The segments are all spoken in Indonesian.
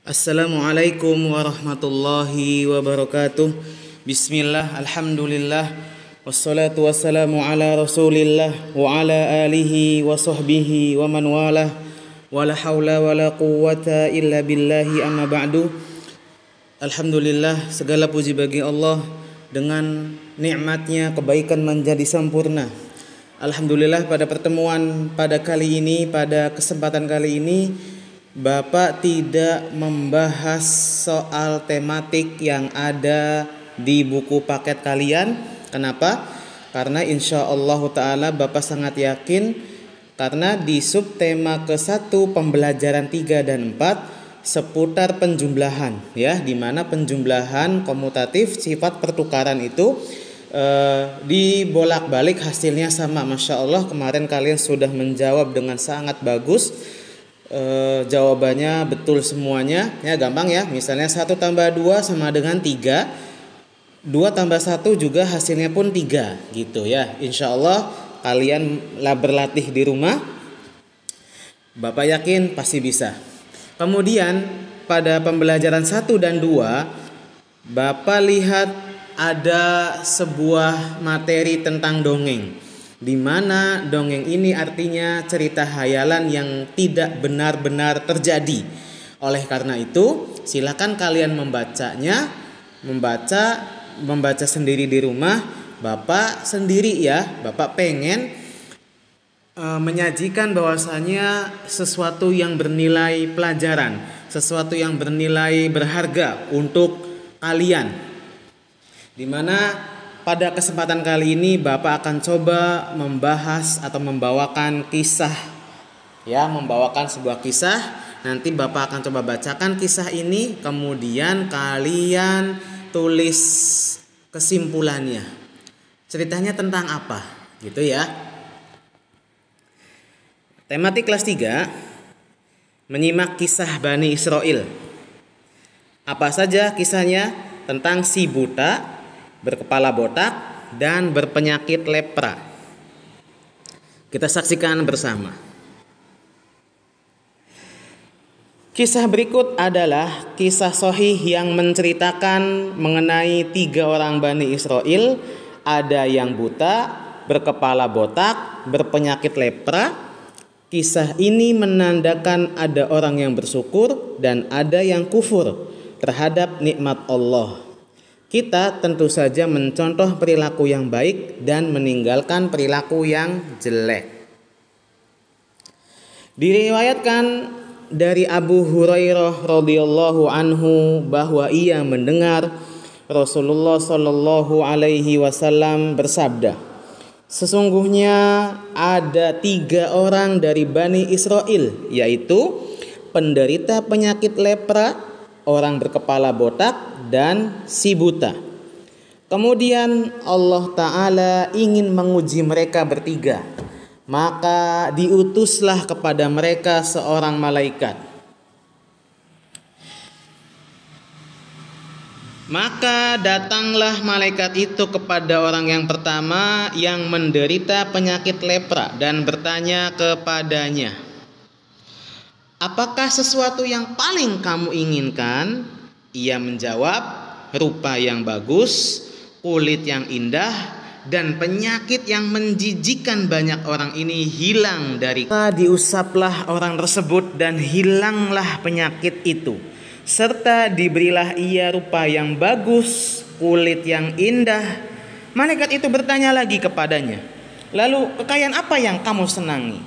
Assalamualaikum warahmatullahi wabarakatuh. Bismillah, alhamdulillah, wassalatu wassalamu ala rasulillah wa ala alihi wa sahbihi wa man walah, wala hawla wala quwwata illa billahi amma ba'du. Alhamdulillah, segala puji bagi Allah. Dengan nikmatnya kebaikan menjadi sempurna. Alhamdulillah, pada pertemuan pada kesempatan kali ini Bapak tidak membahas soal tematik yang ada di buku paket kalian. Kenapa? Karena insya Allah Ta'ala Bapak sangat yakin, karena di subtema ke-1 pembelajaran 3 dan 4 seputar penjumlahan, ya, di mana penjumlahan komutatif sifat pertukaran itu dibolak-balik hasilnya sama. Masya Allah, kemarin kalian sudah menjawab dengan sangat bagus. Jawabannya betul semuanya, ya, gampang ya. Misalnya 1 tambah 2 sama dengan 3, 2 tambah 1 juga hasilnya pun 3, gitu ya. Insya Allah kalian berlatih di rumah, Bapak yakin pasti bisa. Kemudian pada pembelajaran 1 dan 2 Bapak lihat ada sebuah materi tentang dongeng, di mana dongeng ini artinya cerita hayalan yang tidak benar-benar terjadi. Oleh karena itu, silakan kalian membacanya, membaca sendiri di rumah. Bapak sendiri ya, Bapak pengen menyajikan bahwasanya sesuatu yang bernilai pelajaran, sesuatu yang bernilai berharga untuk kalian. Di mana pada kesempatan kali ini Bapak akan coba membahas atau membawakan kisah, ya, membawakan sebuah kisah. Nanti Bapak akan coba bacakan kisah ini, kemudian kalian tulis kesimpulannya. Ceritanya tentang apa, gitu ya. Tematik kelas 3, menyimak kisah Bani Israel. Apa saja kisahnya? Tentang si buta, berkepala botak, dan berpenyakit lepra. Kita saksikan bersama. Kisah berikut adalah kisah sahih yang menceritakan mengenai 3 orang Bani Israel. Ada yang buta, berkepala botak, berpenyakit lepra. Kisah ini menandakan ada orang yang bersyukur dan ada yang kufur terhadap nikmat Allah. Kita tentu saja mencontoh perilaku yang baik dan meninggalkan perilaku yang jelek. Diriwayatkan dari Abu Hurairah radhiyallahu anhu bahwa ia mendengar Rasulullah sallallahu alaihi wasallam bersabda, sesungguhnya ada 3 orang dari Bani Israel, yaitu penderita penyakit lepra, orang berkepala botak, dan si buta. Kemudian Allah Ta'ala ingin menguji mereka bertiga, maka diutuslah kepada mereka seorang malaikat. Maka datanglah malaikat itu kepada orang yang pertama yang menderita penyakit lepra dan bertanya kepadanya, apakah sesuatu yang paling kamu inginkan? Ia menjawab, rupa yang bagus, kulit yang indah, dan penyakit yang menjijikkan banyak orang ini hilang dari. Diusaplah orang tersebut dan hilanglah penyakit itu, serta diberilah ia rupa yang bagus, kulit yang indah. Malaikat itu bertanya lagi kepadanya, lalu kekayaan apa yang kamu senangi?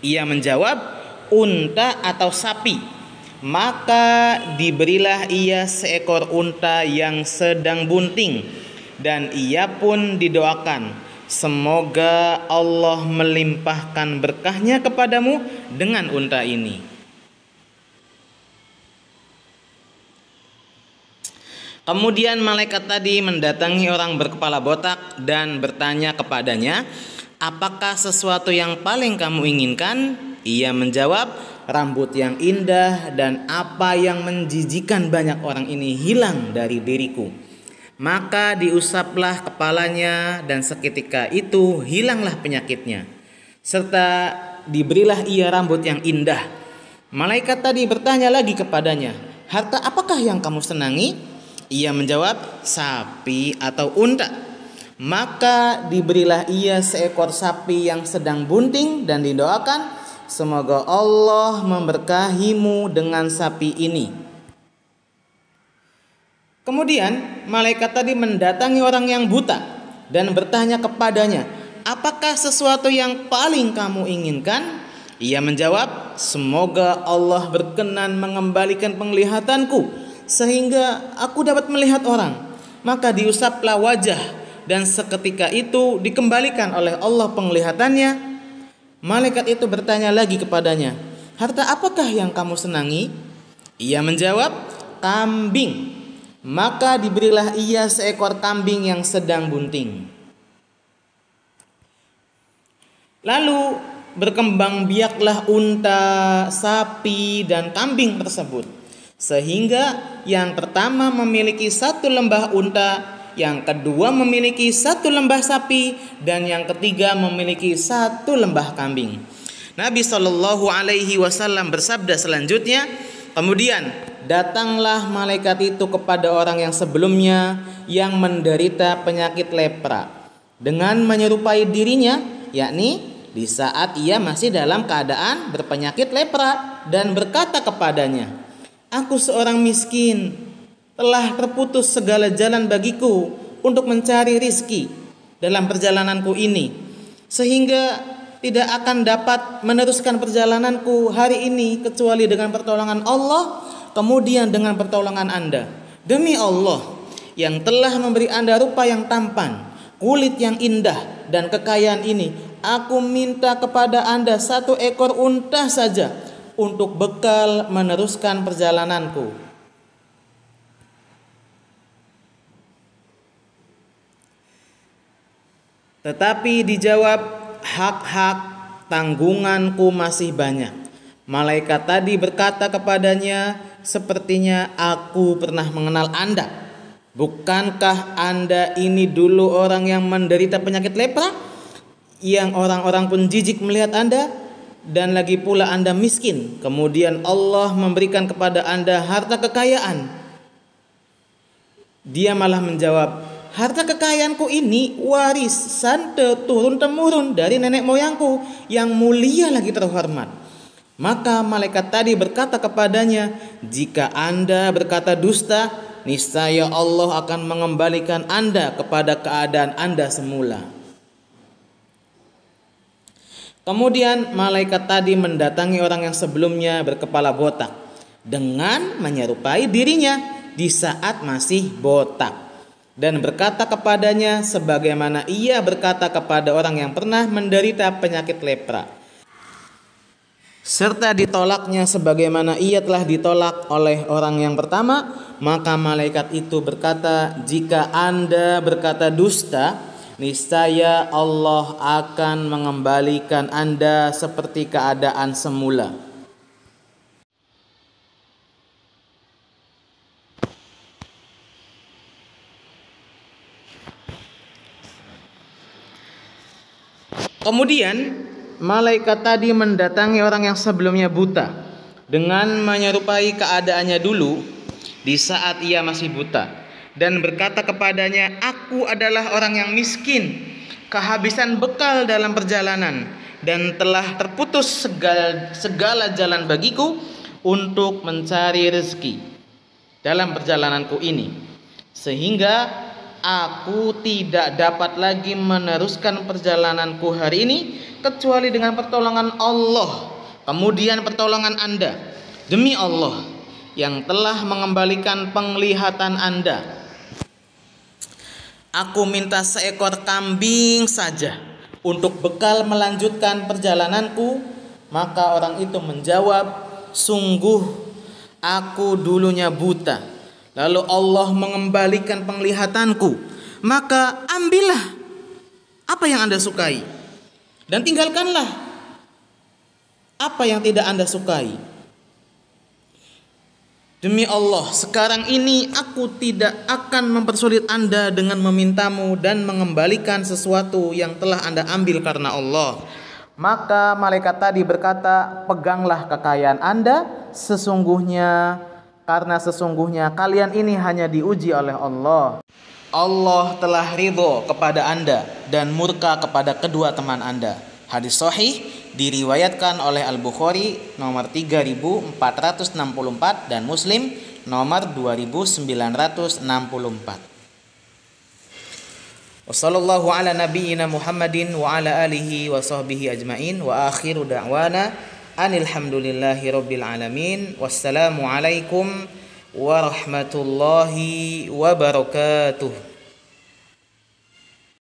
Ia menjawab, unta atau sapi. Maka diberilah ia seekor unta yang sedang bunting, dan ia pun didoakan, semoga Allah melimpahkan berkahnya kepadamu dengan unta ini. Kemudian malaikat tadi mendatangi orang berkepala botak dan bertanya kepadanya, apakah sesuatu yang paling kamu inginkan? Ia menjawab, rambut yang indah dan apa yang menjijikan banyak orang ini hilang dari diriku. Maka diusaplah kepalanya dan seketika itu hilanglah penyakitnya, serta diberilah ia rambut yang indah. Malaikat tadi bertanya lagi kepadanya, harta apakah yang kamu senangi? Ia menjawab, sapi atau unta. Maka diberilah ia seekor sapi yang sedang bunting dan didoakan, semoga Allah memberkahimu dengan sapi ini. Kemudian malaikat tadi mendatangi orang yang buta dan bertanya kepadanya, apakah sesuatu yang paling kamu inginkan? Ia menjawab, semoga Allah berkenan mengembalikan penglihatanku sehingga aku dapat melihat orang. Maka diusaplah wajah dan seketika itu dikembalikan oleh Allah penglihatannya. Malaikat itu bertanya lagi kepadanya, harta apakah yang kamu senangi? Ia menjawab, kambing. Maka diberilah ia seekor kambing yang sedang bunting. Lalu berkembang biaklah unta, sapi, dan kambing tersebut, sehingga yang pertama memiliki satu lembah unta, yang kedua memiliki satu lembah sapi, dan yang ketiga memiliki satu lembah kambing. Nabi SAW bersabda selanjutnya, kemudian datanglah malaikat itu kepada orang yang sebelumnya yang menderita penyakit lepra dengan menyerupai dirinya, yakni di saat ia masih dalam keadaan berpenyakit lepra, dan berkata kepadanya, aku seorang miskin, telah terputus segala jalan bagiku untuk mencari rizki dalam perjalananku ini, sehingga tidak akan dapat meneruskan perjalananku hari ini kecuali dengan pertolongan Allah, kemudian dengan pertolongan Anda. Demi Allah yang telah memberi Anda rupa yang tampan, kulit yang indah, dan kekayaan ini, aku minta kepada Anda satu ekor unta saja untuk bekal meneruskan perjalananku. Tetapi dijawab, hak-hak tanggunganku masih banyak. Malaikat tadi berkata kepadanya, sepertinya aku pernah mengenal Anda. Bukankah Anda ini dulu orang yang menderita penyakit lepra, yang orang-orang pun jijik melihat Anda, dan lagi pula Anda miskin, kemudian Allah memberikan kepada Anda harta kekayaan? Dia malah menjawab, harta kekayaanku ini warisan turun-temurun dari nenek moyangku yang mulia lagi terhormat. Maka malaikat tadi berkata kepadanya, jika Anda berkata dusta, niscaya Allah akan mengembalikan Anda kepada keadaan Anda semula. Kemudian malaikat tadi mendatangi orang yang sebelumnya berkepala botak dengan menyerupai dirinya di saat masih botak, dan berkata kepadanya sebagaimana ia berkata kepada orang yang pernah menderita penyakit lepra, serta ditolaknya sebagaimana ia telah ditolak oleh orang yang pertama. Maka malaikat itu berkata, jika Anda berkata dusta, niscaya Allah akan mengembalikan Anda seperti keadaan semula. Kemudian malaikat tadi mendatangi orang yang sebelumnya buta dengan menyerupai keadaannya dulu di saat ia masih buta, dan berkata kepadanya, aku adalah orang yang miskin, kehabisan bekal dalam perjalanan, dan telah terputus segala jalan bagiku untuk mencari rezeki dalam perjalananku ini, sehingga aku tidak dapat lagi meneruskan perjalananku hari ini kecuali dengan pertolongan Allah, kemudian pertolongan Anda. Demi Allah yang telah mengembalikan penglihatan Anda, aku minta seekor kambing saja untuk bekal melanjutkan perjalananku. Maka orang itu menjawab, sungguh aku dulunya buta, lalu Allah mengembalikan penglihatanku, maka ambillah apa yang Anda sukai, dan tinggalkanlah apa yang tidak Anda sukai. Demi Allah, sekarang ini aku tidak akan mempersulit Anda dengan memintamu dan mengembalikan sesuatu yang telah Anda ambil karena Allah. Maka malaikat tadi berkata, peganglah kekayaan Anda, sesungguhnya karena sesungguhnya kalian ini hanya diuji oleh Allah. Allah telah ridho kepada Anda dan murka kepada kedua teman Anda. Hadis sahih diriwayatkan oleh Al-Bukhari nomor 3464 dan Muslim nomor 2964. Wassallallahu ala nabiyyina Muhammadin wa ala alihi wa sahbihi ajmain wa akhiru da'wana anilhamdulillahi rabbil alamin. Wassalamu alaikum warahmatullahi wabarakatuh.